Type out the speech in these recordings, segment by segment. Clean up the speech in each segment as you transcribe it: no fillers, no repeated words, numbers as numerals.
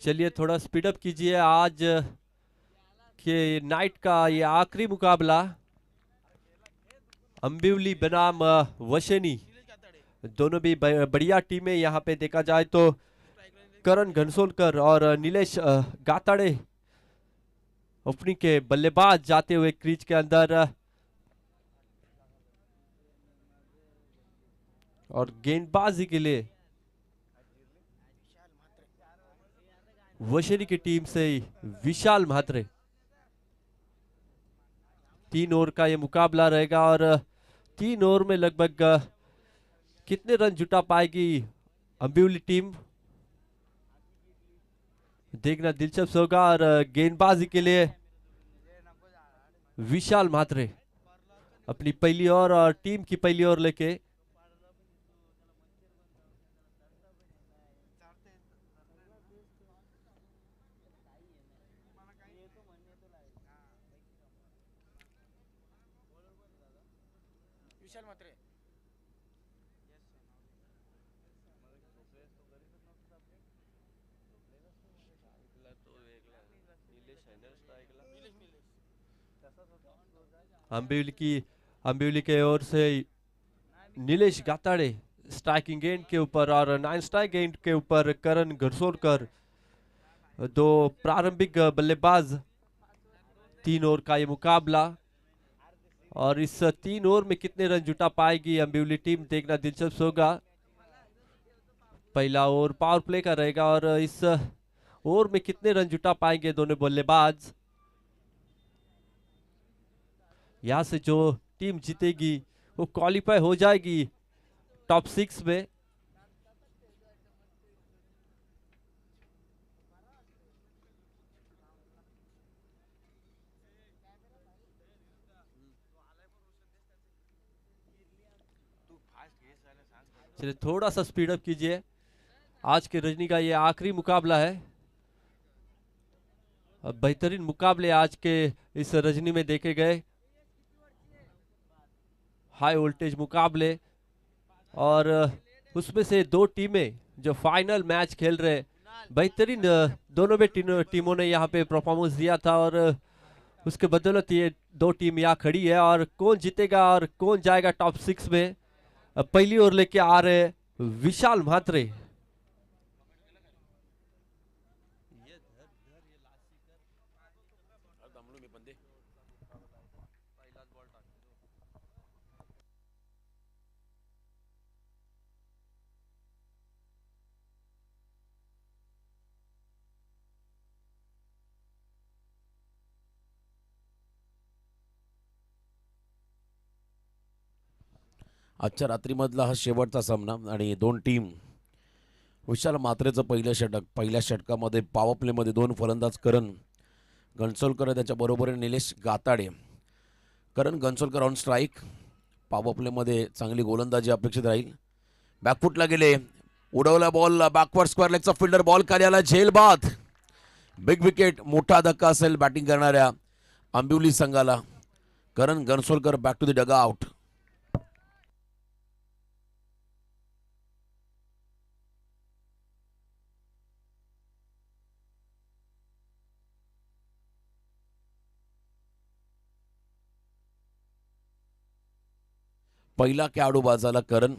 चलिए थोड़ा speed up कीजिए। आज के नाइट का ये आखिरी मुकाबला अंबिवली बनाम वशनी, दोनों भी बढ़िया टीमें यहाँ पे देखा जाए तो करण घनसोलकर और नीलेश गाताड़े ओपनिंग के बल्लेबाज जाते हुए क्रीज के अंदर। और गेंदबाजी के लिए वशनी की टीम से विशाल म्हात्रे। 3 ओवर का ये मुकाबला रहेगा और 3 ओवर में लगभग कितने रन जुटा पाएगी अंबिवली टीम, देखना दिलचस्प होगा। और गेंदबाजी के लिए विशाल म्हात्रे अपनी पहली ओवर और टीम की पहली ओवर लेके अंबिवली के ओर से नीलेश गाताड़े स्ट्राइकिंग एंड के ऊपर और 9 स्ट्राइक एंड के ऊपर करण घरसोलकर, दो प्रारंभिक बल्लेबाज। 3 ओवर का ये मुकाबला और इस 3 ओवर में कितने रन जुटा पाएगी अंबिवली टीम, देखना दिलचस्प होगा। पहला ओवर पावर प्ले का रहेगा और इस ओवर में कितने रन जुटा पाएंगे दोनों बल्लेबाज। यहां से जो टीम जीतेगी वो क्वालिफाई हो जाएगी टॉप 6 में। चलिए थोड़ा सा स्पीड अप कीजिए। आज के रजनी का ये आखिरी मुकाबला है। बेहतरीन मुकाबले आज के इस रजनी में देखे गए, हाई वोल्टेज मुकाबले। और उसमें से 2 टीमें जो फाइनल मैच खेल रहे, बेहतरीन दोनों में टीमों ने यहाँ पे परफॉर्मेंस दिया था और उसके बदौलत ये 2 टीम यहाँ खड़ी है। और कौन जीतेगा और कौन जाएगा टॉप 6 में, पहली ओर लेके आ रहे विशाल म्हात्रे। आजच्या रात्रीमधला हा शेवटचा सामना आणि 2 टीम, विशाल म्हात्रेचं पहिलं षटक, पहिल्या षटकामध्ये पॉवर प्लेमध्ये 2 फलंदाज करण घनसोलकर त्याच्या बरोबरीने Nilesh Gatade. Karan Ghansolkar on strike, power प्लेमध्ये चांगली गोलंदाजी अपेक्षित राहील। बॅकफुटला गेले, उडवला बॉल, बॅकवर्ड स्क्वेअर लेगचा फिल्डर, बॉल खाली आला, झेल बाद, बिग विकेट, मोठा धक्का असेल बॅटिंग करणाऱ्या अंबिवली संघाला। Karan Ghansolkar back to the dugout. पहिला खेळाडू बाद झाला करण,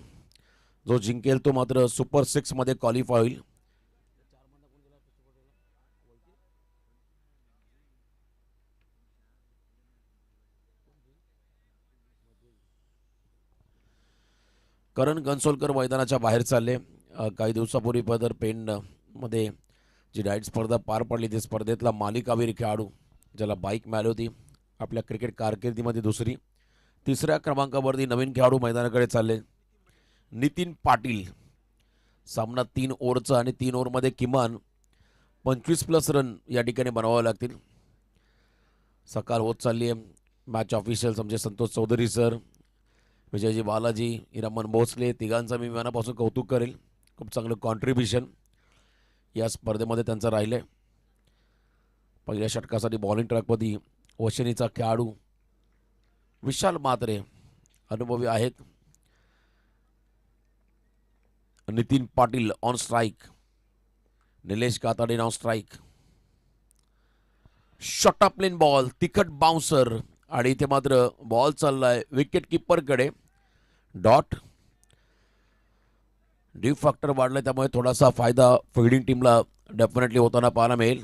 जो जिंकेल तो मात्र सुपर 6 मध्ये क्वालिफाय होईल। करण घनसोलकर मैदानाच्या बाहेर चालले। काही दिवसापूर्वी पदर पेंड मध्ये जी डाएट स्पर्धा पार पडली, त्या स्पर्धेतला मालिकावीर खेळाडू, ज्याला बाईक मिळाली होती आपल्या क्रिकेट कारकिर्दीमध्ये दुसरी, तिसऱ्या क्रमांकावरती नवीन खेळाडू मैदानाकडे चालले, नितीन पाटील. सामना 3 ओव्हरचा आणि 3 ओव्हरमध्ये किमान 25+ रन या ठिकाणी बनवावे लागतील. सकाळ होत चालली आहे. मॅच ऑफिशियल्स आमचे संतोष चौधरी सर, विजयजी बालाजी, इरामन भोसले, तिघांचं मी मनापासून कौतुक करेल. खूप चांगलं कॉन्ट्रीब्युशन या स्पर्धेमध्ये त्यांचं राहिलं आहे. पहिल्या षटकासाठी बॉलिंग ट्रॅकमध्ये वशिनीचा खेळाडू विशाल म्हात्रे अनुभवी आहेत. Nitin Patil on strike, Nilesh Katade on strike. Shot off plain ball, तिखट बाउन्सर आणि इथे मात्र बॉल चाललाय विकेट किपरकडे. डॉट. ड्यू फॅक्टर वाढलाय त्यामुळे थोडासा फायदा फिल्डिंग टीमला डेफिनेटली होताना पाहायला मिळेल.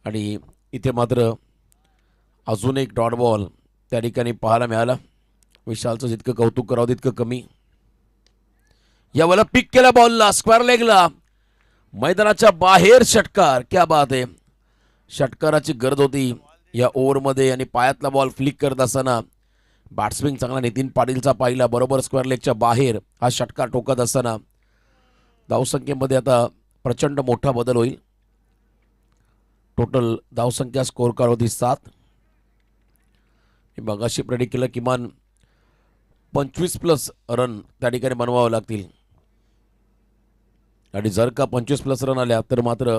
आणि इथे मात्र अजून एक डॉट बॉल त्या ठिकाणी पाहायला मिळाला. विशालचं जितकं कौतुक करावं तितकं कमी. यावेळेला पिक केला बॉलला, स्क्वेअर लेगला, मैदानाच्या बाहेर षटकार. क्या बात आहे. षटकाराची गरज होती या ओव्हरमध्ये आणि पायातला बॉल फ्लिक करत असताना बॅट्समॅन चांगला नितीन पाटीलचा पाहिला, बरोबर स्क्वेअर लेगच्या बाहेर हा षटकार टोकत असताना धावसंख्येमध्ये आता प्रचंड मोठा बदल होईल. टोटल धावसंख्या स्कोर कार्ड होती 7. मगाशी प्रेडिक्ट केलं किमान 25+ रन त्या ठिकाणी बनवावे लागतील आणि जर का 25+ रन आल्या तर मात्र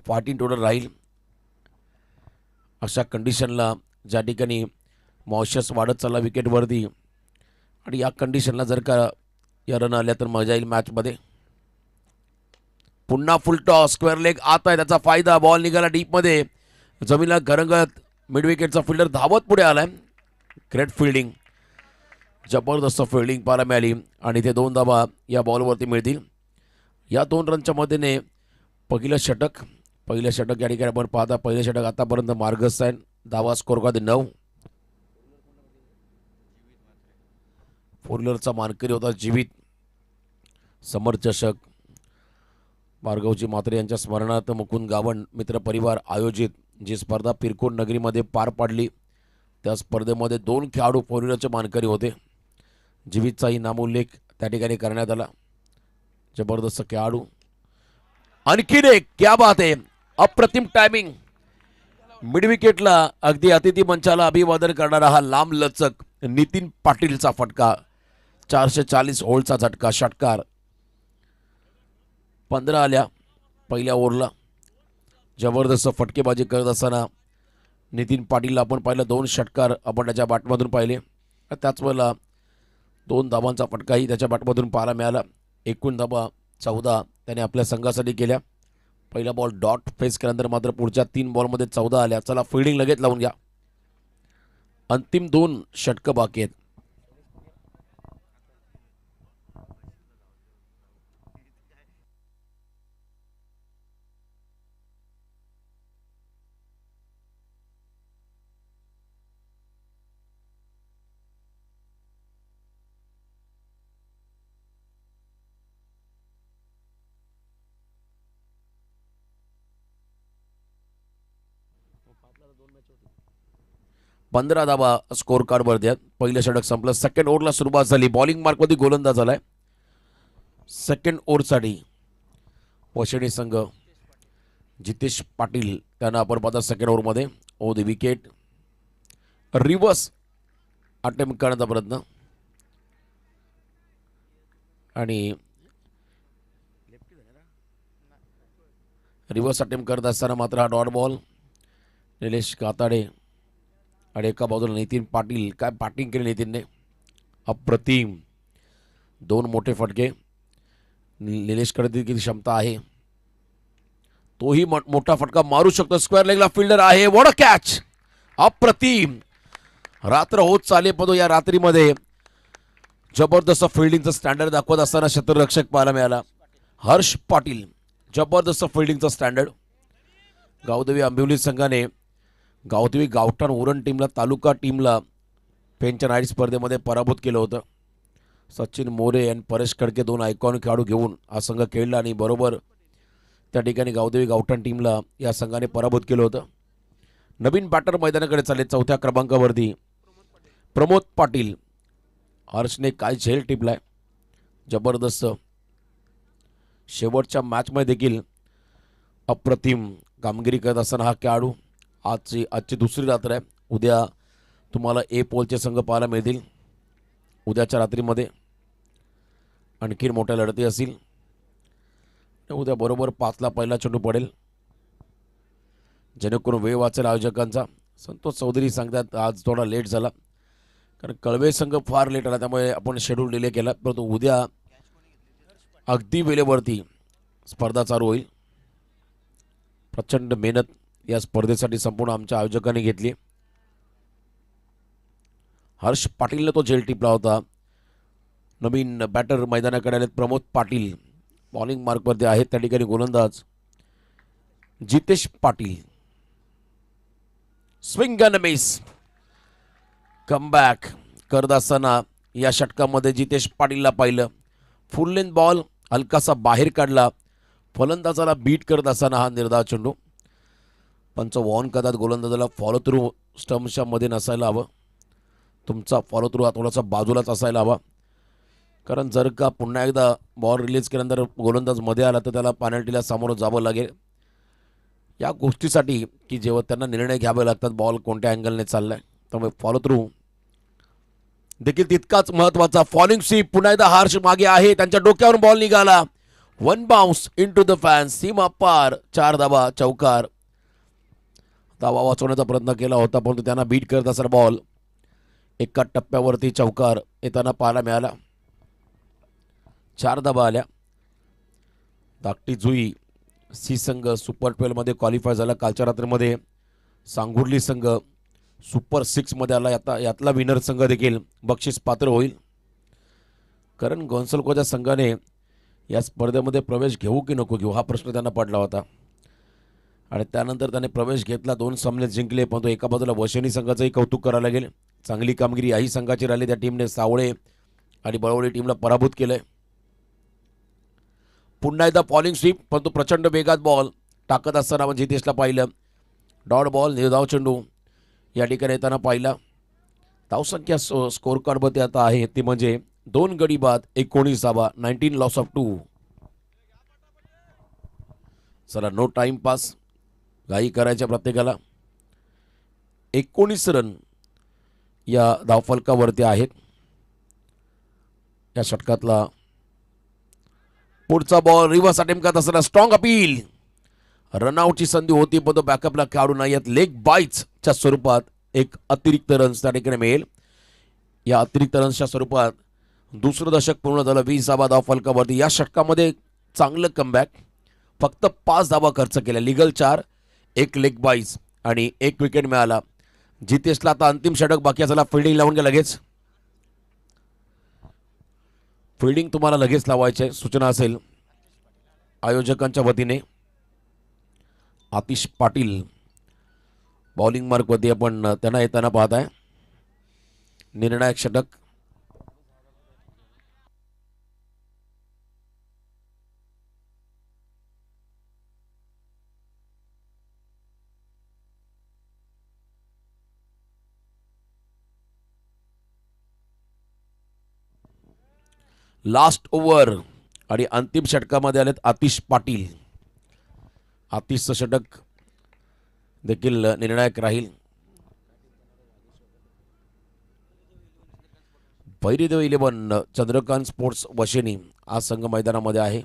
14 टोटल राहील. अशा कंडिशनला ज्या ठिकाणी मॉरिशस वाढत चालला विकेटवरती आणि या कंडिशनला जर का या रन आल्या तर मजा येईल मॅचमध्ये. पुन्हा फुल टॉस, स्क्वेअर लेग आत आहे, त्याचा फायदा. बॉल निघाला डीपमध्ये, जमीनला घरंगत. मिड विकेटचा फिल्डर धावत पुढे आलाय. ग्रेट फिल्डिंग, जबरदस्त फिल्डिंग पाहायला मिळाली आणि इथे 2 धावा या बॉलवरती मिळतील. या 2 रनच्या मदतीने पहिलं षटक या ठिकाणी आपण पाहता. पहिलं षटक आतापर्यंत मार्गस्थ आहे. धावा स्कोर कार्ड 9. फोरलरचा मानकरी होता जीवित. समर चषक भार्गवजी म्हात्रे यांच्या स्मरणार्थ मुकुंद गावंड मित्र परिवार आयोजित जी स्पर्धा पिरकोट नगरीमध्ये पार पाडली त्या स्पर्धेमध्ये 2 खेळाडू फोरलरचे मानकरी होते. जीवितचाही नामोल्लेख त्या ठिकाणी करण्यात आला. जबरदस्त खेळाडू. आणखीन एक, क्या बात आहे. अप्रतिम टायमिंग. मिड विकेटला अगदी अतिथी मंचाला अभिवादन करणारा हा लांब लचक नितीन पाटीलचा फटका. 440 होल्डचा झटका. षटकार 15 आल्या पहिल्या ओव्हरला. जबरदस्त फटकेबाजी करत असताना नितीन पाटीलला आपण पाहिलं. 2 षटकार आपण त्याच्या बॅटमधून पाहिले. त्याच वेळेला 2 धावांचा फटकाही त्याच्या बॅटमधून पाहायला मिळाला. एकूण धावा 14 त्याने आपल्या संघासाठी केल्या. पहिला बॉल डॉट फेस केल्यानंतर मात्र पुढच्या 3 बॉलमध्ये 14 आल्या. चला फिल्डिंग लगेच लावून घ्या. अंतिम 2 षटकं बाकी आहेत. पंधरा धावा स्कोर कार्डवर द्या. पहिलं षटक संपलं. सेकंड ओव्हरला सुरुवात झाली. बॉलिंग मार्कमध्ये गोलंदाज झालाय. सेकंड ओव्हरसाठी वशिनी संघ जितेश पाटील त्यांना आपण पाहता सेकंड ओव्हरमध्ये. ओ द विकेट. रिव्हर्स अटेम्प्ट करण्याचा प्रयत्न आणि रिव्हर्स अटेम्प्ट करत असताना मात्र हा डॉट बॉल. निलेश काताडे आणि एका बाजूला नितीन पाटील. काय बॅटिंग केली नितीनने, अप्रतिम. 2 मोठे फटके. निलेशकडे किती क्षमता आहे, तोही मोठा फटका मारू शकतो. स्क्वेअर लेगला फिल्डर आहे. व्हॉट अ कॅच, अप्रतिम. रात्र होत चाले पण या रात्रीमध्ये जबरदस्त फिल्डिंगचं स्टँडर्ड दाखवत असताना क्षेत्ररक्षक पाहायला मिळाला. हर्ष पाटील. जबरदस्त फिल्डिंगचं स्टँडर्ड. गावदेवी आंबिवली संघाने गावदेवी गावठाण उरण टीमला, तालुका टीमला पेनच्या नाईट स्पर्धेमध्ये पराभूत केलं होतं. सचिन मोरे आणि परेश खडके 2 आयकॉनिक खेळाडू घेऊन हा संघ खेळला आणि बरोबर त्या ठिकाणी गावदेवी गावठाण टीमला या संघाने पराभूत केलं होतं. नवीन बॅटर मैदानाकडे चालले. 4थ्या क्रमांकावरती प्रमोद पाटील. हर्षने काय झेल टिपलाय, जबरदस्त. शेवटच्या मॅचमध्ये देखील अप्रतिम कामगिरी करत असताना हा खेळाडू. आजची दुसरी रात्र आहे. उद्या तुम्हाला ए पोलचे संघ पाहायला मिळतील. उद्याच्या रात्रीमध्ये आणखीन मोठ्या लढती असतील. उद्या बरोबर 5ला पहिला चेंडू पडेल, जेणेकरून वेळ वाचेल आयोजकांचा. संतोष चौधरी सांगतात आज थोडा लेट झाला, कारण कळवे संघ फार लेट आला, त्यामुळे आपण शेड्यूल डिले केला. परंतु उद्या अगदी वेळेवरती स्पर्धा चालू होईल. प्रचंड मेहनत या स्पर्धेसाठी संपूर्ण आमच्या आयोजकांनी घेतली. हर्ष पाटीलने तो झेल टिपला होता. नवीन बॅटर मैदानाकडे आलेत प्रमोद पाटील. बॉलिंग मार्कवरती आहेत. त्या ठिकाणी गोलंदाज Jitesh Patil. Swing and miss. Comeback करत असताना या षटकामध्ये जितेश पाटीलला पाहिलं. फुल लेंथ बॉल हलकासा बाहेर काढला. फलंदाजाला बीट करत असताना हा निर्धाव चेंडू. पंच वॉर्न करतात गोलंदाजाला फॉलो थ्रू स्टम्पच्या मध्ये नसायला हवं. तुमचा फॉलो थ्रू हा थोडासा बाजूलाच असायला हवा, कारण जर का पुन्हा एकदा बॉल रिलीज केल्यानंतर गोलंदाज मध्ये आला तर त्याला पेनल्टीला सामोरं जावं लागेल. या गोष्टीसाठी की जेव्हा त्यांना निर्णय घ्यावे लागतात बॉल कोणत्या अँगलने चाललाय, त्यामुळे फॉलो थ्रू देखील तितकाच महत्त्वाचा. फॉलिंग स्वीप पुन्हा एकदा हर्ष मागे आहे. त्यांच्या डोक्यावरून बॉल निघाला. One bounce into the fence. सीमा पार. 4 धावा, चौकार. धावा वाचवण्याचा प्रयत्न केला होता, परंतु त्यांना बीट करत असताना बॉल एका टप्प्यावरती चौकार येताना पाहायला मिळाला. 4 धावा आल्या. धाकटी जुई सी संघ सुपर 12मध्ये क्वालिफाय झाला. कालच्या रात्रीमध्ये सांगुर्ली संघ सुपर 6मध्ये आला. यातला विनर संघ देखील बक्षीस पात्र होईल. कारण गोन्सल्कोच्या संघाने या स्पर्धेमध्ये प्रवेश घेऊ की नको घेऊ हा प्रश्न त्यांना पडला होता, आणि त्यानंतर त्याने प्रवेश घेतला. 2 सामने जिंकले, परंतु एका बाजूला वशेनी संघाचंही कौतुक करायला लागेल. चांगली कामगिरी याही संघाची राहिली. त्या टीमने सावळे आणि बळवडी टीमला पराभूत केलंय. पुन्हा एकदा फॉलिंग स्वीप, परंतु प्रचंड वेगात बॉल टाकत असताना आपण जितेशला पाहिलं. डॉट बॉल, निर्धाव चेंडू या ठिकाणी येताना पाहिला. धावसंख्या स्कोर कार्डमध्ये आता आहे ती म्हणजे 2 गडी बाद 19 धावा, 19 लॉस ऑफ 2. चला, नो टाइम पास, घाई करायच्या प्रत्येकाला. 19 रन या धावफलकावरती आहेत. या षटकातला पुढचा बॉल रिव्हर्स अटेम्प्ट करत असताना स्ट्रॉंग अपील. रनआउटची संधी होती, पण तो बॅकअपला खेळाडू नाही आहेत. लेग बाईट्सच्या स्वरूपात एक अतिरिक्त रन्स त्या ठिकाणी मिळेल. या अतिरिक्त रन्सच्या स्वरूपात दुसरं दशक पूर्ण झालं. 20 धावा धावफलकावरती. या षटकामध्ये चांगलं कमबॅक. फक्त 5 धावा खर्च केल्या. लिगल 4, 1 लेग बाईट्स आणि 1 विकेट मिळाला. जितेशला आता अंतिम षटक बाकी असायला. फिल्डिंग लावून घ्या लगेच. फिल्डिंग तुम्हाला लगेच लावायचे सूचना असेल आयोजकांच्या वतीने. आतिश पाटील बॉलिंग मार्कवरती आपण त्यांना येताना पाहत आहे. निर्णायक षटक. लास्ट ओव्हर आणि अंतिम षटकामध्ये आलेत आतिश पाटील. आतिशचं षटक देखील निर्णायक राहील. भैरीदेव 11 चंद्रकांत स्पोर्ट्स वशेनी आज संघ मैदानामध्ये आहे,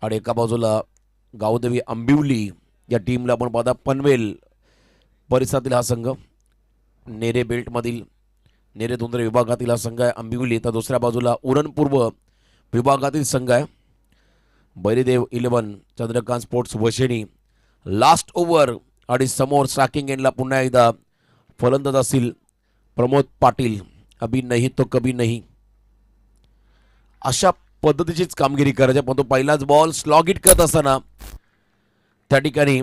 आणि एका बाजूला गावदेवी आंबिवली या टीमला आपण पाहता. पनवेल परिसरातील हा संघ, नेरे बेल्टमधील नेरे धुंद्रे विभागातील हा संघ आहे आंबिवली. तर दुसऱ्या बाजूला उरण पूर्व विभागातील संघ आहे भैरीदेव 11 चंद्रकांत स्पोर्ट्स वशेनी. लास्ट ओव्हर आणि समोर स्ट्रायकिंग एंडला पुन्हा एकदा फलंदाज असतील प्रमोद पाटील. अभी नहीं तो कभी नहीं अशा पद्धतीचीच कामगिरी करायची. पण तो पहिलाच बॉल स्लॉग हिट करत असताना त्या ठिकाणी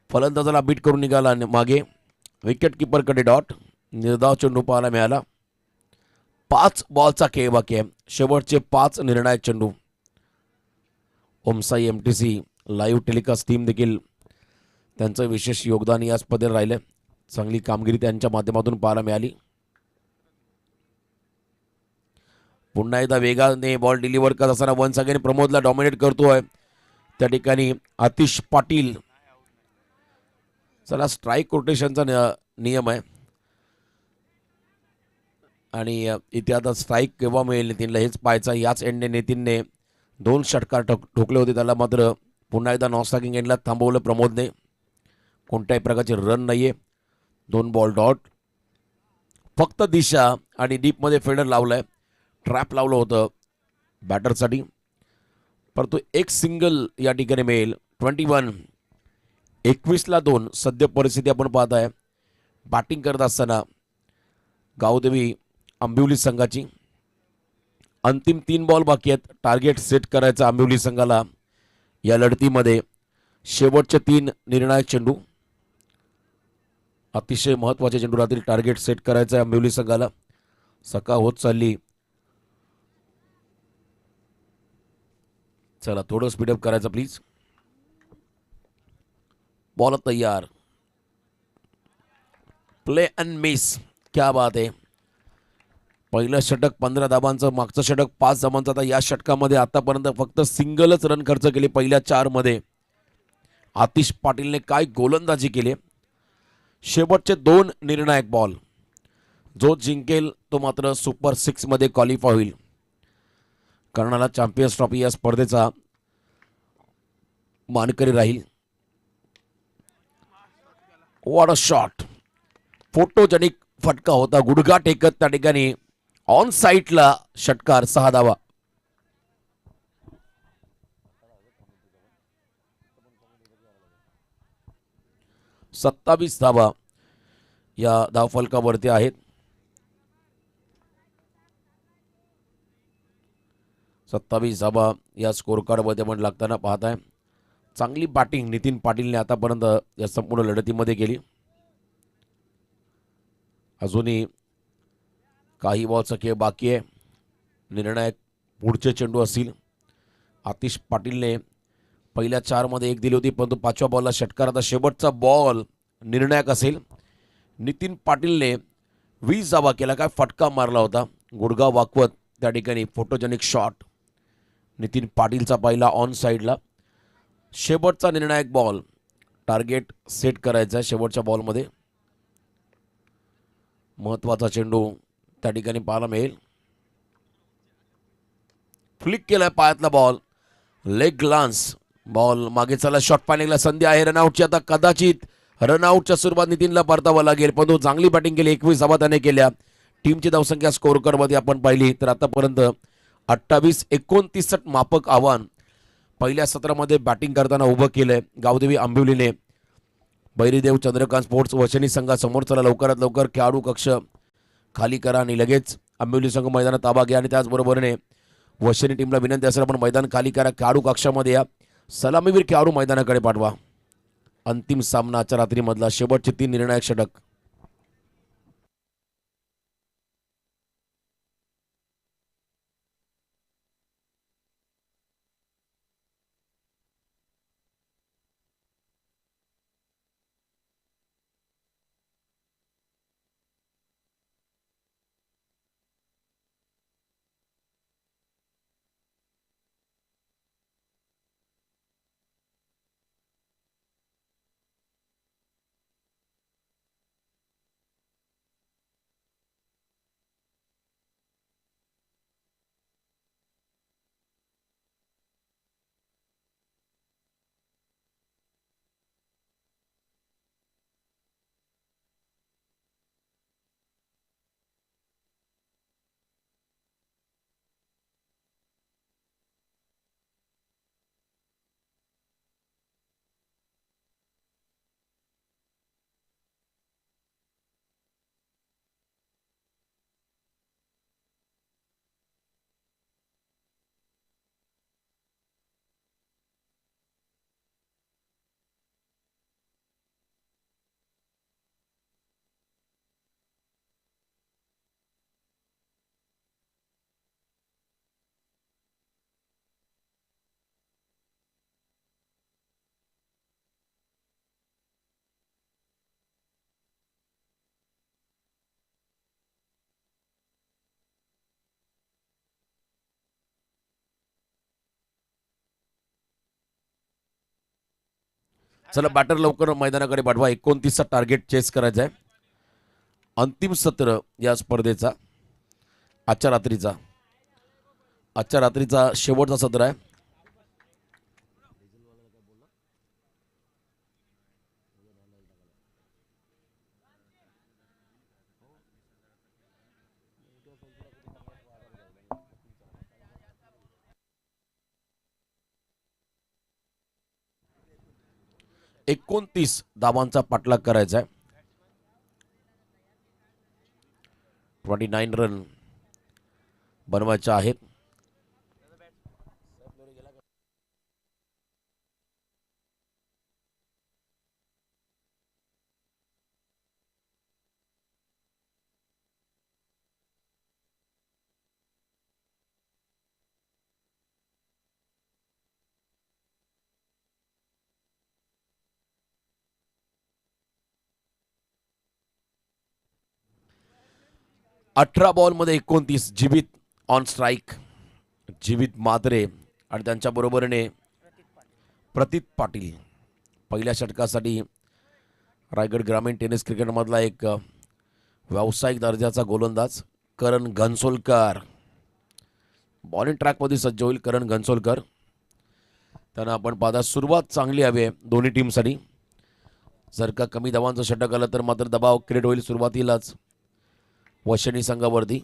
फलंदाजाला बीट करून निघाला आणि मागे विकेट किपरकडे डॉट. निर्धाव चेंडू पाहायला मिळाला. 5 बॉलचा खेळ बाकी आहे. शेवटचे 5 निर्णायक चेंडू. Om Sai MTC live telecast team देखील त्यांचं विशेष योगदान या स्पर्धेत राहिलं. चांगली कामगिरी त्यांच्या माध्यमातून पाहायला मिळाली. पुन्हा एकदा वेगाने बॉल डिलिव्हर करत असताना वन्स अगेन प्रमोदला डॉमिनेट करतोय त्या ठिकाणी आतिश पाटील. चला स्ट्राईक रोटेशनचा नियम आहे आणि इथे आता स्ट्राईक केव्हा मिळेल नितीनला हेच पाहायचं. याच एंडने नितीनने 2 षटकार ठोकले होते, त्याला मात्र पुन्हा एकदा नॉन-स्ट्रायकिंग एंडला थांबवलं प्रमोदने. कोणत्याही प्रकारचे रन नाहीये. 2 बॉल डॉट. फक्त दिशा आणि डीपमध्ये फेडर लावलाय, ट्रॅप लावलं होतं बॅटरसाठी, परंतु एक सिंगल या ठिकाणी मिळेल. 21-2 सद्य परिस्थिती आपण पाहत आहे बॅटिंग करत असताना गावदेवी आंबिवली संघाची. अंतिम 3 बॉल बाकी आहेत. टार्गेट सेट करायचं आंबिवली संघाला या लढतीमध्ये. शेवटचे 3 निर्णायक चेंडू, अतिशय महत्त्वाचे चेंडू राहतील. टार्गेट सेट करायचं आहे आंबिवली संघाला. सकाळ होत चालली, चला थोडं स्पीडअप करायचं प्लीज. बॉल तैयार, प्ले अँड मिस. क्या बात आहे. पहिलं षटक 15 धाबांचं, मागचं षटक 5 धाबांचं. आता या षटकामध्ये आतापर्यंत फक्त सिंगलच रन खर्च केले पहिल्या 4 मध्ये. आतिश पाटीलने काय गोलंदाजी केली. शेवटचे 2 निर्णायक बॉल, जो जिंकेल तो मात्र सुपर 6 मध्ये क्वालिफाय होईल. कर्णाला चॅम्पियन्स ट्रॉफी या स्पर्धेचा मानकरी राहील. What a shot. फोटोजेनिक फटका होता, गुडघा टेकत त्या ठिकाणी ऑन साईडला षटकार. 6 धावा. सत्तावीस धावा या धावफलकावरती आहेत. 27 धावा या स्कोर कार्डमध्ये आपण लागताना पाहत आहे. चांगली बॅटिंग नितीन पाटीलने आतापर्यंत या संपूर्ण लढतीमध्ये केली. अजूनही काही बॉलचा खेळ बाकी आहे. निर्णायक पुढचे चेंडू असतील. आतिश पाटीलने पहिल्या 4 मध्ये 1 दिली होती, परंतु 5व्या बॉलला षटकार. आता शेवटचा बॉल निर्णायक असेल. नितीन पाटीलने 20 धावा केला. काय फटका मारला होता, गुडघा वाकवत त्या ठिकाणी फोटोजेनिक शॉट. नितीन पाटीलचा पहिला ऑन साईडला. शेवटचा निर्णायक बॉल, टार्गेट सेट करायचा शेवटच्या बॉलमध्ये. महत्वाचा चेंडू त्या ठिकाणी पाहायला मिळेल. फ्लिक केलाय पायातला बॉल, लेग ग्लान्स. बॉल मागे चला, शॉट पाण्याला संधी आहे रनआउटची. आता कदाचित रनआउटच्या सुरुवात नितीनला परतावं लागेल, परंतु चांगली बॅटिंग केली. 21 धावा त्याने केल्या. टीमची धावसंख्या स्कोर कार्डमध्ये आपण पाहिली तर आतापर्यंत 28-29 मापक आव्हान पहिल्या सत्रामध्ये बॅटिंग करताना उभं केलंय गावदेवी आंबिवलीने. बैरीदेव चंद्रकांत स्पोर्ट्स वशनी संघासमोर. चला लवकरात लवकर खेळाडू कक्ष खाली करा आणि लगेच आंबिवली संघ मैदानात ताबा घ्या. आणि त्याचबरोबरीने वशनी टीमला विनंती असेल, आपण मैदान खाली करा, खेळाडू कक्षामध्ये या, सलामीवीर खेळाडू मैदानाकडे पाठवा. अंतिम सामनाच्या रात्रीमधला शेवटचे 3 निर्णायक षटक. चला बॅटर लवकर मैदानाकडे पाठवा. 29चा टार्गेट चेस करायचा आहे. अंतिम सत्र या स्पर्धेचा आजच्या रात्रीचा शेवटचा सत्र आहे. एकोणतीस धावांचा पाठलाग करायचा आहे. 29 रन बनवायचे आहेत. अठरा बॉल मध्ये 29. जीवित ऑन स्ट्राईक, जीवित मात्रे आणि त्यांच्या बरोबरीने प्रतीत पाटील. पहिल्या षटकासाठी रायगड ग्रामीण टेनिस क्रिकेटमधला एक व्यावसायिक दर्जाचा गोलंदाज करण घनसोलकर बॉलिंग ट्रॅकमध्ये सज्ज होईल. करण घनसोलकर त्यांना आपण पाहता सुरुवात चांगली हवी आहे दोन्ही टीमसाठी. जर का कमी धावांचं षटक आलं तर मात्र दबाव क्रिएट होईल सुरुवातीलाच वशिनी संघावरती.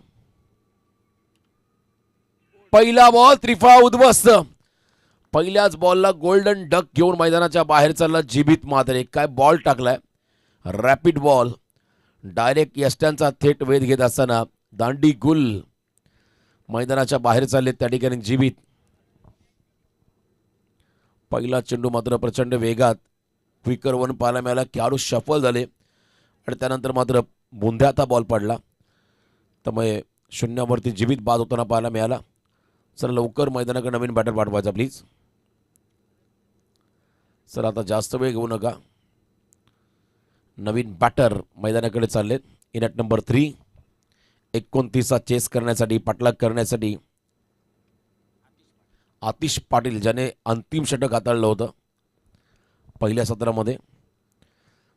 पहिला बॉल त्रिफळा उद्ध्वस्त. पहिल्याच बॉलला गोल्डन डक घेऊन मैदानाच्या बाहेर चालला जीवित मात्रे. काय बॉल टाकलाय, रॅपिड बॉल डायरेक्ट यष्ट्यांचा थेट वेध घेत असताना दांडी गुल मैदानाच्या बाहेर चालले त्या ठिकाणी जीवित. पहिला चेंडू मात्र प्रचंड वेगात क्विकर वन पाहायला मिळाला. खेळाडू शफल झाले आणि त्यानंतर मात्र बुंध्याचा बॉल पडला. त्यामुळे शून्यावरती जीवित बाद होताना पाहायला मिळाला. सर लवकर मैदानाकडे नवीन बॅटर पाठवायचा प्लीज. सर आता जास्त वेळ घेऊ नका. नवीन बॅटर मैदानाकडे चाललेत. In at number 3. 29चा चेस करण्यासाठी, पाठलाग करण्यासाठी आतिश पाटील, ज्याने अंतिम षटक हाताळलं होतं पहिल्या सत्रामध्ये.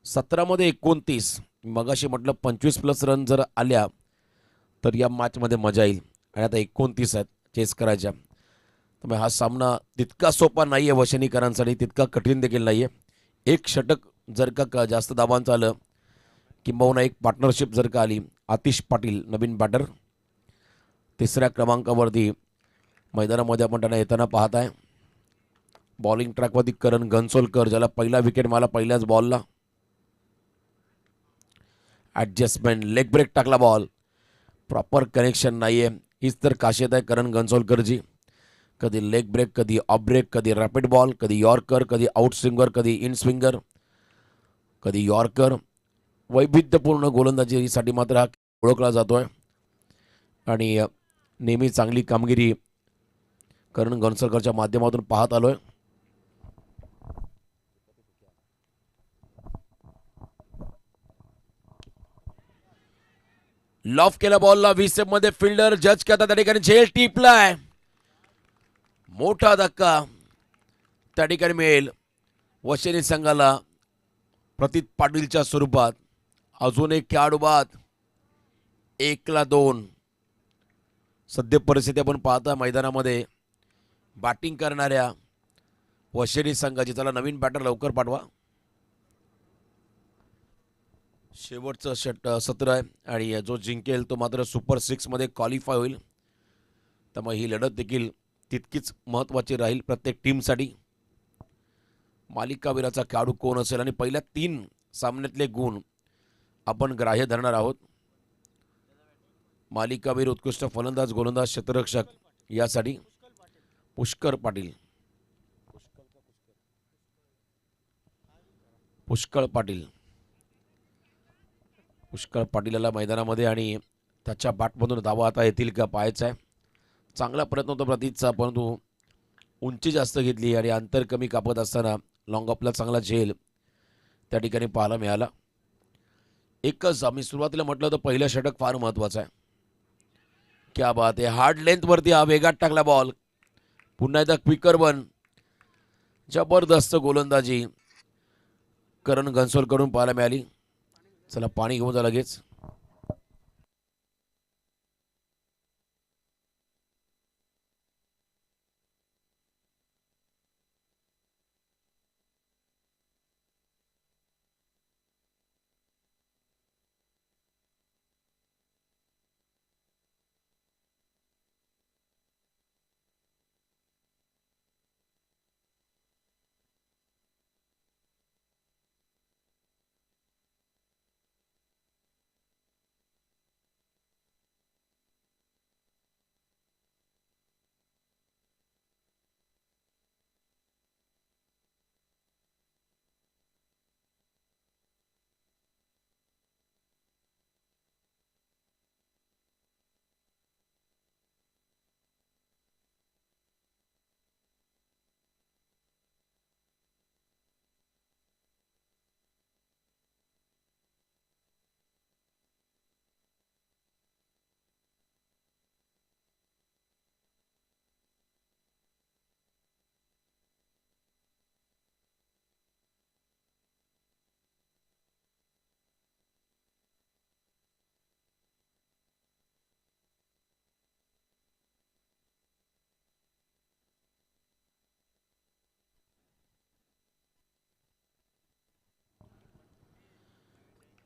17मध्ये 29. मगाशी म्हटलं 25+ रन जर आल्या तर या मॅचमध्ये मजा येईल. आणि आता 29 आहेत चेस करायच्या. त्यामुळे हा सामना तितका सोपा नाही आहे वशिनीकरांसाठी, तितका कठीण देखील नाही आहे. एक षटक जर का जास्त दाबांचं आलं किंबहुना एक पार्टनरशिप जर का आली. आतिश पाटील नवीन बॅटर 3ऱ्या क्रमांकावरती मैदानामध्ये आपण त्यांना येताना पाहत आहे. बॉलिंग ट्रॅकवरती करण घनसोलकर, ज्याला पहिला विकेट मिळाला पहिल्याच बॉलला. ॲडजस्टमेंट, लेग ब्रेक टाकला बॉल. प्रॉपर कनेक्शन नाही आहे. हीच तर खासियत आहे करण घनसोलकरजी. कधी लेग ब्रेक, कधी ऑफ ब्रेक, कधी रॅपिड बॉल, कधी यॉर्कर, कधी आउट स्विंगर, कधी इन स्विंगर, कधी यॉर्कर. वैविध्यपूर्ण गोलंदाजीसाठी मात्र हा ओळखला जातोय आणि नेहमी चांगली कामगिरी करण घनसोलकरच्या माध्यमातून पाहत आलोय. लॉफ केला बॉलला. व्हीसेप मध्ये फिल्डर जज करता त्या ठिकाणी झेल टिपलाय. मोठा धक्का त्या ठिकाणी मिळेल वशिनी संघाला प्रतीत पाटीलच्या स्वरूपात. अजून एक खेळाडू बाद. 1-2. सध्या परिस्थिती आपण पाहता मैदानामध्ये बॅटिंग करणाऱ्या वशिनी संघाची. त्याला नवीन बॅटर लवकर पाठवा. शेवटचं सत्र आहे आणि जो जिंकेल तो मात्र सुपर 6 मध्ये क्वालिफाय होईल. त्यामुळे ही लढत देखील तितकीच महत्त्वाची राहील प्रत्येक टीमसाठी. मालिकावीराचा खेळाडू कोण असेल आणि पहिल्या 3 सामन्यातले गुण आपण ग्राह्य धरणार आहोत. मालिकावीर, उत्कृष्ट फलंदाज, गोलंदाज, क्षेत्ररक्षक यासाठी पुष्कर पाटील. पुष्कर पाटीलला मैदानामध्ये आणि त्याच्या बॅटमधून धावा आता येतील का पाहायचं आहे. चांगला प्रयत्न होता प्रतीतचा, परंतु उंची जास्त घेतली आणि अंतर कमी कापत असताना लॉंग ऑफला चांगला झेल त्या ठिकाणी पाहायला मिळाला. एकच आम्ही सुरुवातीला म्हटलं तर पहिलं षटक फार महत्त्वाचं आहे. क्या बात आहे. हार्ड लेंथवरती हा वेगात टाकला बॉल. पुन्हा एकदा क्विकर वन. जबरदस्त गोलंदाजी करण घनसोलकडून पाहायला मिळाली. चला पाणी घेऊन जा लगेच.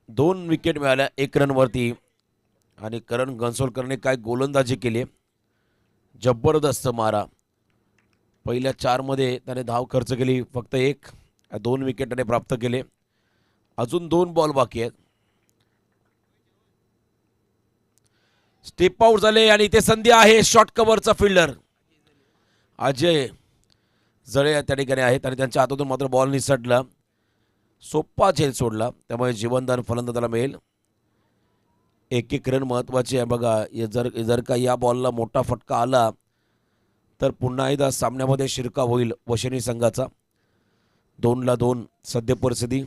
दोन विकेट मिळाल्या 1 रनवरती आणि करण घनसोलकरने काय गोलंदाजी केली. जबरदस्त मारा. पहिल्या 4 मध्ये त्याने धाव खर्च केली फक्त 1. 2 विकेट त्याने प्राप्त केले. अजून 2 बॉल बाकी आहेत. स्टेप आउट झाले आणि इथे संधी आहे. शॉर्ट कव्हरचा फिल्डर अजय जळे त्या ठिकाणी आहेत आणि त्यांच्या हातातून मात्र बॉल निसटला. सोप्पा झेल सोडला त्यामुळे जीवनदान फलंदाजाला मिळेल. 1-1 रन महत्त्वाची आहे बघा. जर का या बॉलला मोठा फटका आला तर पुन्हा एकदा सामन्यामध्ये शिरकाव होईल वशिनी संघाचा. 2-2 सद्य परिस्थिती.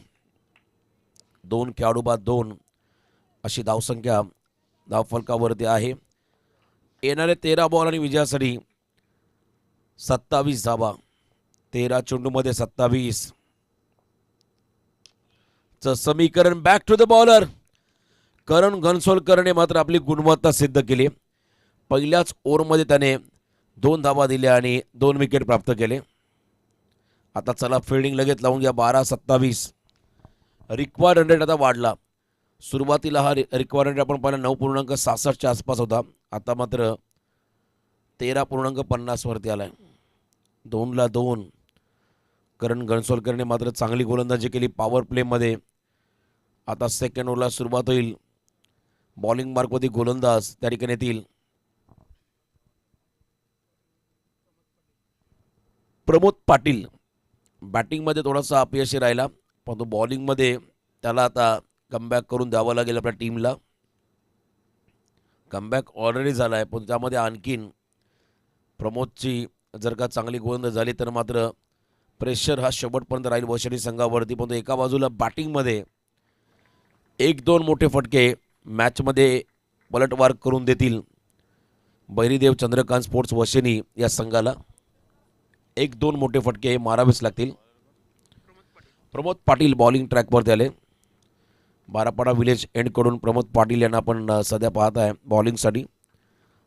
2 खेळाडू बाद 2 अशी धावसंख्या धावफलकावरती आहे. येणारे 13 बॉल आणि विजयासाठी 27 धावा. 13 चेंडूमध्ये 27 च समीकरण. Back to the bowler. Karan घनसोलकरने मात्र आपली गुणवत्ता सिद्ध केली. पहिल्याच ओव्हरमध्ये त्याने 2 धावा दिल्या आणि 2 विकेट प्राप्त केले. आता चला फिल्डिंग लगेच लावून घ्या. 12-27 रिक्वायर्ड रन रेट आता वाढला. सुरुवातीला हा रिक्वायर्ड रन रेट आपण पाहिला 9.66 च्या आसपास होता. आता मात्र 13.50 वरती आलाय. 2-2 करण घनसोलकरने मात्र चांगली गोलंदाजी केली पॉवर प्लेमध्ये. आता सेकंड ओव्हरला सुरुवात होईल. बॉलिंग मार्कमध्ये गोलंदाज त्या ठिकाणी येतील. प्रमोद पाटील बॅटिंगमध्ये थोडासा अपयशी राहिला परंतु बॉलिंगमध्ये त्याला आता कमबॅक करून द्यावं लागेल आपल्या टीमला. कमबॅक ऑलरेडी झाला आहे पण त्यामध्ये आणखीन प्रमोदची जर का चांगली गोलंदाजी झाली तर मात्र प्रेशर हा शेवटपर्यंत राहील वशिनी संघावरती. परंतु एका बाजूला बॅटिंगमध्ये 1-2 मोठे फटके मॅचमध्ये पलटवार करून देतील बैरीदेव चंद्रकांत स्पोर्ट्स वशिनी या संघाला. 1-2 मोठे फटके मारावेच लागतील. प्रमोद पाटील बॉलिंग ट्रॅकवरती आले. बारापाडा विलेज एंडकडून प्रमोद पाटील यांना आपण सध्या पाहत आहे बॉलिंगसाठी.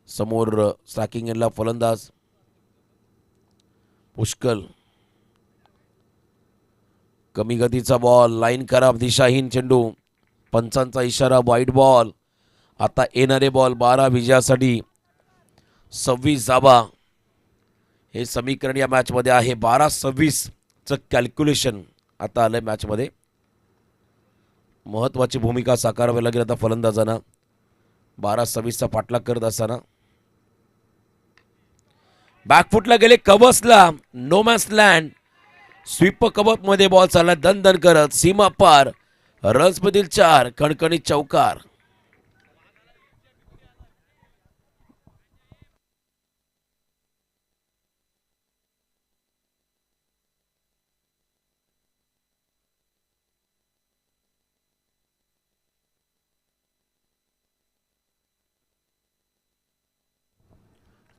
समोर स्ट्रायकिंग एंडला फलंदाज पुष्कल. कमी गतीचा बॉल. लाईन खराब. दिशाहीन चेंडू. पंचांचा इशारा. वाईट बॉल. आता येणारे बॉल 12 विजयासाठी 26 धावा. हे समीकरण या मॅचमध्ये आहे. 12-26चं कॅल्क्युलेशन आता आलंय मॅचमध्ये. महत्त्वाची भूमिका साकारावी लागेल आता फलंदाजांना 12-26चा पाठलाग करत असताना. बॅकफुटला गेले. कव्हर्सला नो मॅन्स लँड. स्वीप कव्हरमध्ये बॉल चालला दन दन करत. सीमा पार. रन्समधील 4. कणकणी चौकार.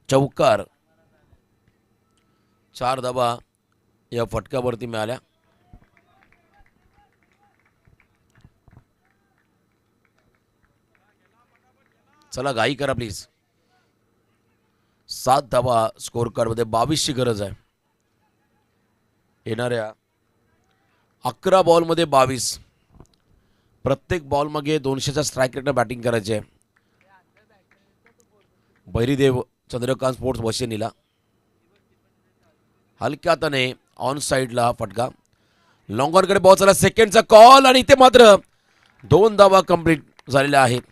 चौकार. 4 धावा या फटक्यावरती मिळाल्या. चला घाई करा प्लीज. 7 धावा स्कोर कार्डमध्ये 22ची गरज आहे. येणाऱ्या 11 बॉलमध्ये 22. प्रत्येक बॉल मागे 200च्या स्ट्राईक रेटनं बॅटिंग करायची आहे. बैरीदेव चंद्रकांत स्पोर्ट्स वशेनीला हलक्या हाताने ऑन साईडला फटका. लॉंग ऑनकडे बॉल चला. सेकंडचा कॉल आणि इथे मात्र 2 धावा कंप्लीट झालेल्या आहेत.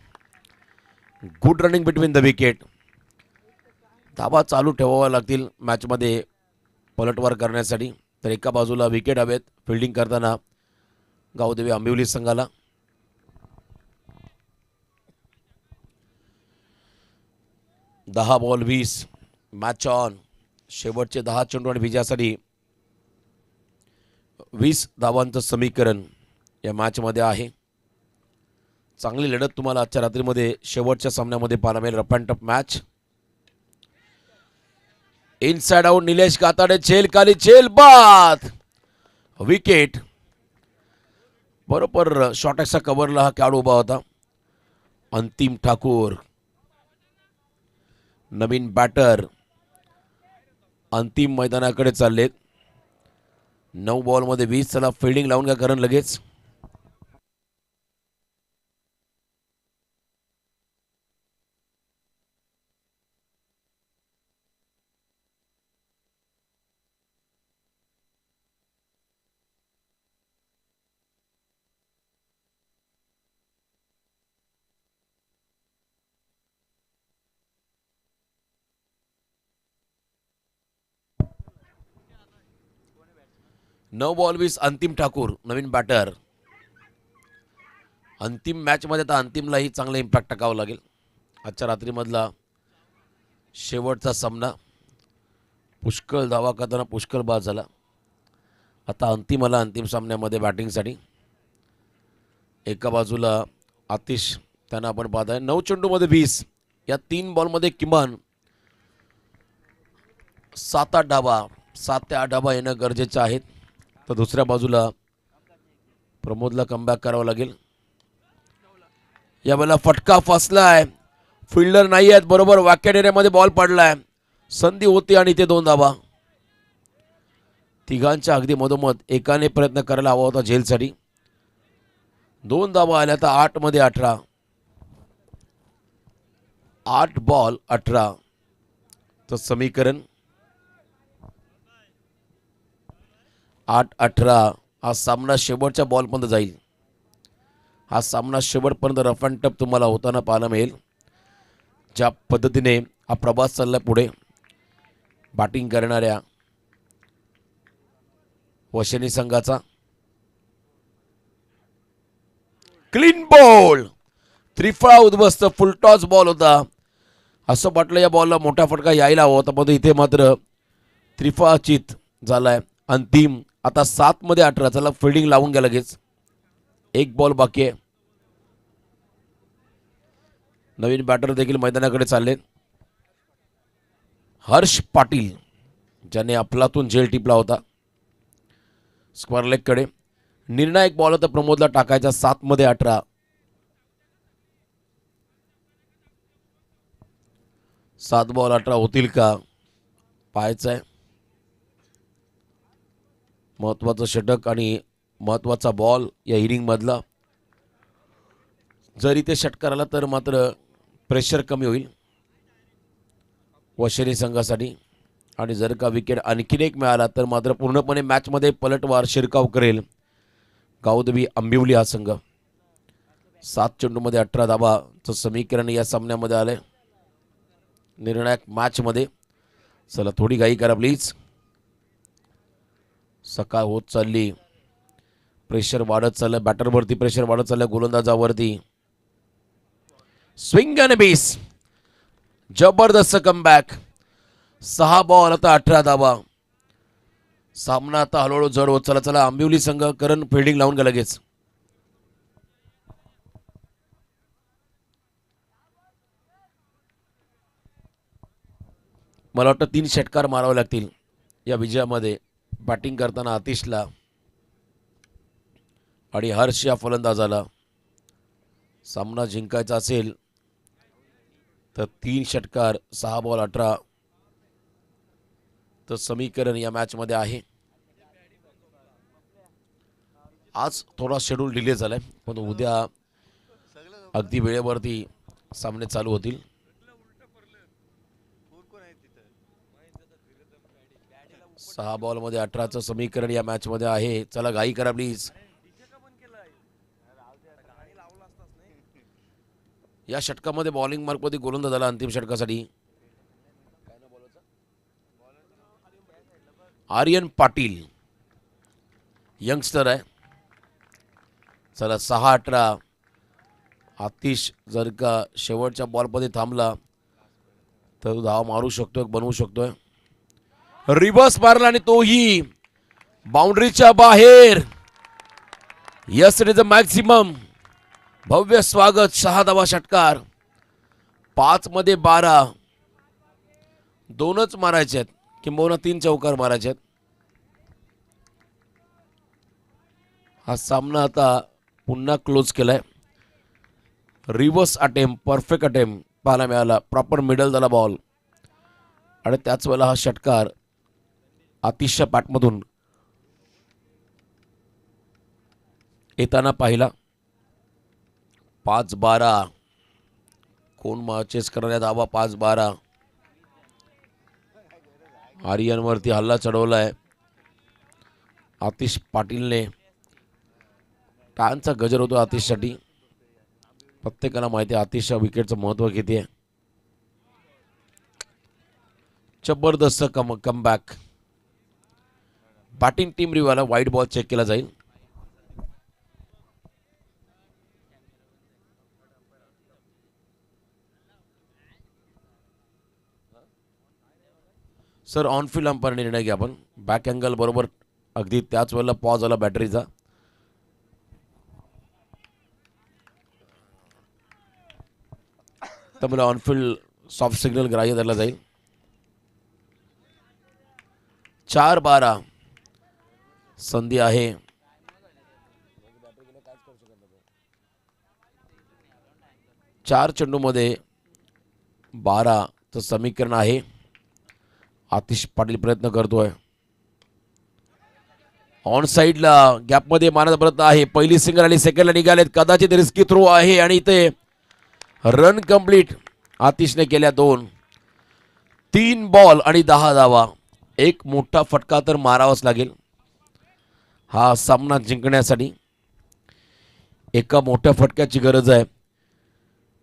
Good running between the wicket. धावा चालू ठेवाव्या लागतील मॅचमध्ये पलटवार करण्यासाठी. तर एका बाजूला विकेट हवेत फिल्डिंग करताना गावदेवी आंबिवली संघाला. दहा बॉल 20. Match on. शेवटचे 10 चेंडू आणि विजयासाठी 20 धावांचं समीकरण या मॅचमध्ये आहे. चांगली लढत तुम्हाला आजच्या रात्रीमध्ये शेवटच्या सामन्यामध्ये पाहायला मिळेल. Rough and tough match. Inside out. Nilesh Katade झेल खाली झेल बाद. विकेट. बरोबर शॉर्टॅक्सच्या कव्हरला हा खेळाडू उभा होता. अंतिम ठाकूर नवीन बॅटर अंतिम मैदानाकडे चाललेत. 9 बॉलमध्ये 20. चला फिल्डिंग लावून घ्या करण लगेच. नऊ बॉल 20. अंतिम ठाकूर नवीन बॅटर. अंतिम मॅचमध्ये आता अंतिमलाही चांगला इम्पॅक्ट टाकावं लागेल. आजच्या रात्रीमधला शेवटचा सामना. पुष्कळ धावा करताना पुष्कळ बाद झाला. आता अंतिमाला अंतिम सामन्यामध्ये बॅटिंगसाठी. एका बाजूला आतिश त्यांना आपण पाहत आहे. 9 चेंडूमध्ये 20. या 3 बॉलमध्ये किमान 7-8 धावा 7 ते 8 धावा येणं गरजेचं आहेत. तर दुसऱ्या बाजूला प्रमोदला कमबॅक करावं लागेल. यावेळेला फटका फसलाय. फिल्डर नाही आहेत बरोबर. वॅकेट एरियामध्ये बॉल पडलाय. संधी होती आणि ते 2 धावा. तिघांच्या अगदी मधोमध एकाने प्रयत्न करायला हवा होता झेलसाठी. 2 धावा आल्या. तर 8 मध्ये 18. 8 बॉल 18 तर समीकरण 8-18. हा सामना शेवटच्या बॉलपर्यंत जाईल. हा सामना शेवटपर्यंत रफ अँड टफ तुम्हाला होताना पाहायला मिळेल. ज्या पद्धतीने हा प्रवास चालला पुढे बॅटिंग करणाऱ्या वशेनी संघाचा. Clean ball. त्रिफळा उद्ध्वस्त फुलटॉस बॉल होता. असं वाटलं या बॉलला मोठा फटका यायला हवा होता. पण इथे मात्र त्रिफळाचित झालाय. अंतिम आता 7 मध्ये 18. चला फिल्डिंग लावून घ्या लगेच. 1 बॉल बाकी आहे. नवीन बॅटर देखील मैदानाकडे चालले. हर्ष पाटील ज्याने अफलातून झेल टिपला होता स्क्वेअर लेग कडे. निर्णायक बॉल होता प्रमोदला टाकायचा. 7 मध्ये 18. 7 बॉल 18 होतील का पाहायचं आहे. महत्त्वाचं षटक आणि महत्त्वाचा बॉल या इनिंग मधला. जर इथे षटकार आला तर मात्र प्रेशर कमी होईल वशेनी संघासाठी. आणि जर का विकेट आणखीन एक मिळाला तर मात्र पूर्णपणे मॅचमध्ये पलटवार शिरकाव करेल गावदेवी आंबिवली हा संघ. 7 चेंडूमध्ये 18 धावाचं समीकरण या सामन्यामध्ये आलंय निर्णायक मॅचमध्ये. चला थोडी घाई करा प्लीज. सकाळ होत चालली. प्रेशर वाढत चाललं. बॅटरवरती प्रेशर वाढत चाललं. गोलंदाजावरती. Swing and pace. जबरदस्त कमबॅक. 6 बॉल आता 18 धावा. सामना आता हळूहळू जड होत चला. चला आंबिवली संघ करण फिल्डिंग लावून घ्या लगेच. मला वाटतं 3 षटकार मारावे लागतील या विजयामध्ये. बॅटिंग करताना आतिशला आणि हर्ष या फलंदाजाला. सामना जिंकायचा असेल तर 3 षटकार 6 बॉल 18 तर समीकरण या मॅच मध्ये आहे. आज थोडा शेड्यूल डिले झालाय पण उद्या अगदी वेळेवरती सामने चालू होतील. सहा बॉल मध्ये 18चं समीकरण या मॅच मध्ये आहे. चला घाई करा प्लीज. या षटकामध्ये बॉलिंग मार्क मध्ये गोलंदाज झाला अंतिम षटकासाठी आर्यन पाटील, यंगस्टर आहे. चला 6-18. आतिश जर का शेवटच्या बॉलमध्ये थांबला तर तो धाव मारू शकतोय, बनवू शकतोय. रिव्हर्स मारला आणि तोही बाउंड्रीच्या बाहेर. Yes it is a maximum. भव्य स्वागत. 6 धावा षटकार. 5 मध्ये 12. 2च मारायचे आहेत किंबहुना 3 चौकार मारायचे आहेत. हा सामना आता पुन्हा क्लोज केलाय. रिव्हर्स अटेम्प्ट, परफेक्ट अटेम्प्ट पाहायला मिळाला. प्रॉपर मिडल झाला बॉल आणि त्याच वेळेला हा षटकार आतिशच्या पॅटमधून येताना पाहिला. 5-12. कोण चेस करण्यात धावा. 5-12. आर्यनवरती हल्ला चढवलाय आतिश पाटीलने. टाळ्यांचा गजर होतो आतिशसाठी. प्रत्येकाला माहिती आहे आतिशच्या विकेटचं महत्व किती आहे. जबरदस्त कमबॅक. बॅटिंग टीम रिव्ह्यूला वाईट बॉल चेक केला जाईल. सर ऑनफिल्ड अंपायरने निर्णय घ्या. आपण बॅक अँगल बरोबर अगदी त्याच वेळेला पॉज झाला बॅटरीचा. त्यामुळे ऑनफिल्ड सॉफ्ट सिग्नल ग्राह्य धरला जाईल. 4-12 संधी आहे. चार चेंडूमध्ये 12चं समीकरण आहे. आतिश पाटील प्रयत्न करतोय. ऑन साइडला गॅपमध्ये मारण्याचा प्रयत्न आहे. पहिली सिंगल आणि सेकंडला निघालेत. कदाचित रिस्की थ्रो आहे आणि इथे रन कंप्लीट आतिशने केल्या. 2. 3 बॉल आणि 10 धावा. एक मोठा फटका तर मारावाच लागेल हा सामना जिंकण्यासाठी. एका मोठ्या फटक्याची गरज आहे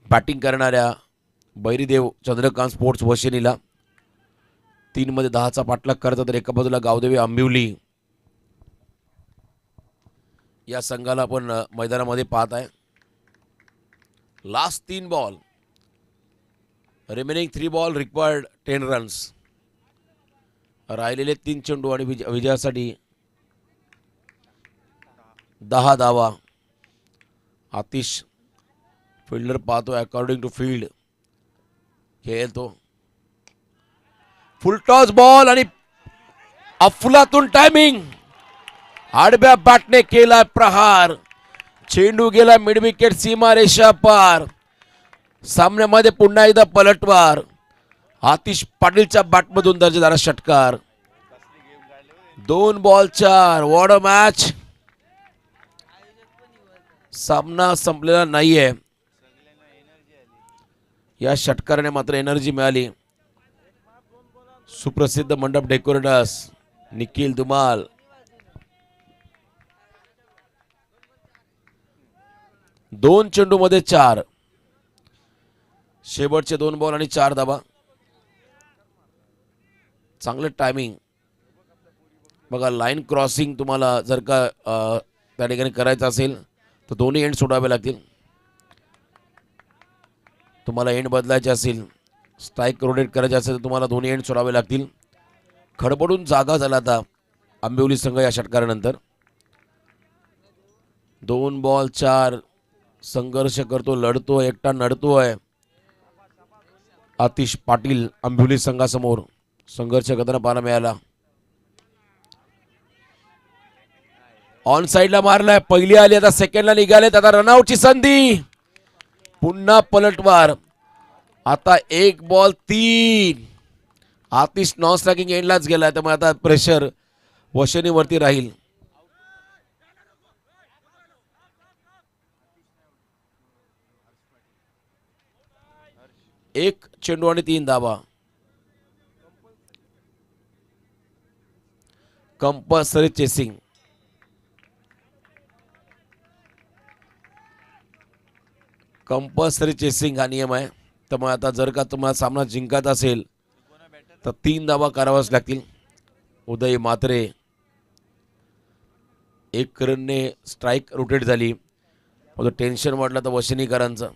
बॅटिंग करणाऱ्या बैरीदेव चंद्रकांत स्पोर्ट्स वशिनीला. 3 मध्ये 10चा पाठलाग करायचा तर एका बाजूला गावदेवी आंबिवली या संघाला आपण मैदानामध्ये पाहत आहे. Last 3 ball. Remaining 3 ball required 10 runs. राहिलेले 3 चेंडू आणि विजयासाठी 10 धावा. आतिश फिल्डर पाहतोय. अकॉर्डिंग टू फील्ड खेळतो. फुल टॉस बॉल आणि अफलातून टायमिंग. आडव्या बॅटने केला प्रहार. चेंडू गेला मिड विकेट सीमारेषा पार. सामन्यामध्ये पुन्हा एकदा पलटवार. आतिश पाटीलच्या बॅटमधून दर्जेदार षटकार. 2 बॉल 4. What a match. सामना संपलेला नाहीये. या षटकाराने मात्र एनर्जी मिळाली. सुप्रसिद्ध मंडप डेकोरेटर्स निखिल धुमाल. दोन चेंडू मध्ये 4. शेवटचे 2 बॉल आणि 4 धावा. चांगलं टायमिंग बघा. लाईन क्रॉसिंग तुम्हाला जर का त्या ठिकाणी करायचं असेल तर दोन्ही एंड सोडावे लागतील. तुम्हाला एंड बदलायचे असेल, स्ट्राईक रोटेट करायचे असेल तर तुम्हाला दोन्ही एंड सोडावे लागतील. खडबडून जागा झाला आता आंबिवली संघ या षटकारानंतर. 2 बॉल 4. संघर्ष करतो, लढतोय, एकटा नडतोय आतिश पाटील. आंबिवली संघासमोर संघर्ष करताना पाहायला मिळाला. ऑन साइडला मारलाय. पहिली आली, आता सेकंडला निघालेत. आता रनआउटची संधी. पुन्हा पलटवार. आता 1 बॉल 3. आतिश नॉन स्ट्रायकिंग एंडलाच गेलाय, त्यामुळे आता प्रेशर वशिनीवरती राहील. एक चेंडू आणि 3 धावा. Compulsory chasing. कंपल्सरी चेसिंग हा नियम आहे. त्यामुळे आता जर का तुम्हाला सामना जिंकायचा असेल तर 3 धावा कराव्याच लागतील. उदय मात्रे 1 रनने स्ट्राईक रोटेट झाली. टेन्शन वाटलं तर वशिनीकरांचं.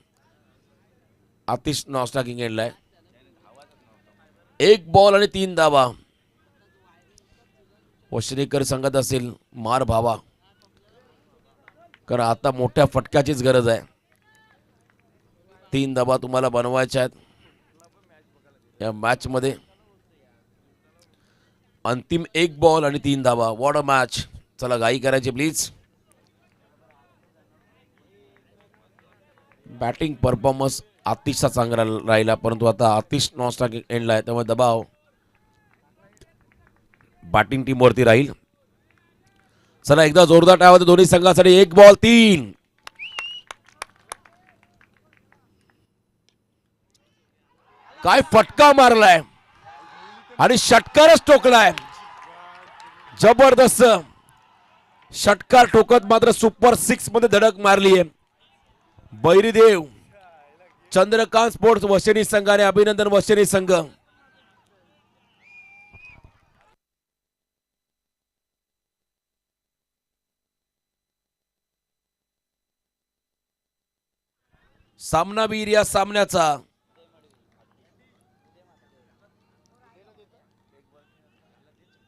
आतिश नॉन स्ट्रायकिंग एंडला आहे. 1 बॉल आणि 3 धावा. वशिनीकर सांगत असेल मार भावा, कारण आता मोठ्या फटक्याचीच गरज आहे. 3 धावा तुम्हाला बनवायच्या आहेत या मॅच मध्ये. अंतिम 1 बॉल आणि 3 धावा. What a match. चला घाई करायची प्लीज. बॅटिंग परफॉर्मन्स आतिशचा चांगला राहिला, परंतु आता आतिश नॉन स्ट्रायकिंग एंडला आहे, त्यामुळे दबाव बॅटिंग टीमवरती राहील. चला एकदा जोरदार टाळ्या दोन्ही संघासाठी. 1 बॉल 3. काय फटका मारलाय आणि षटकारच टोकलाय. जबरदस्त षटकार ठोकत मात्र सुपर 6 मध्ये धडक मारली आहे. बैरीदेव चंद्रकांत स्पोर्ट्स वशिनी संघाने अभिनंदन. वशिनी संघ सामनावीर या सामन्याचा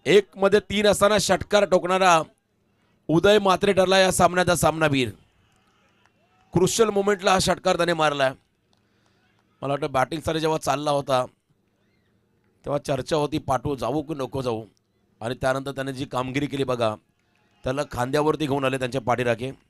1 मध्ये 3 असताना षटकार टोकणारा उदय मात्रे ठरला या सामन्याचा सामनावीर. क्रुशियल मोमेंटला हा षटकार त्याने मारलाय. मला वाटतं बॅटिंगसाठी जेव्हा चालला होता तेव्हा चर्चा होती पाठवू जाऊ की नको जाऊ, आणि त्यानंतर त्याने जी कामगिरी केली बघा, त्याला खांद्यावरती घेऊन आले त्यांच्या पाठीराखे.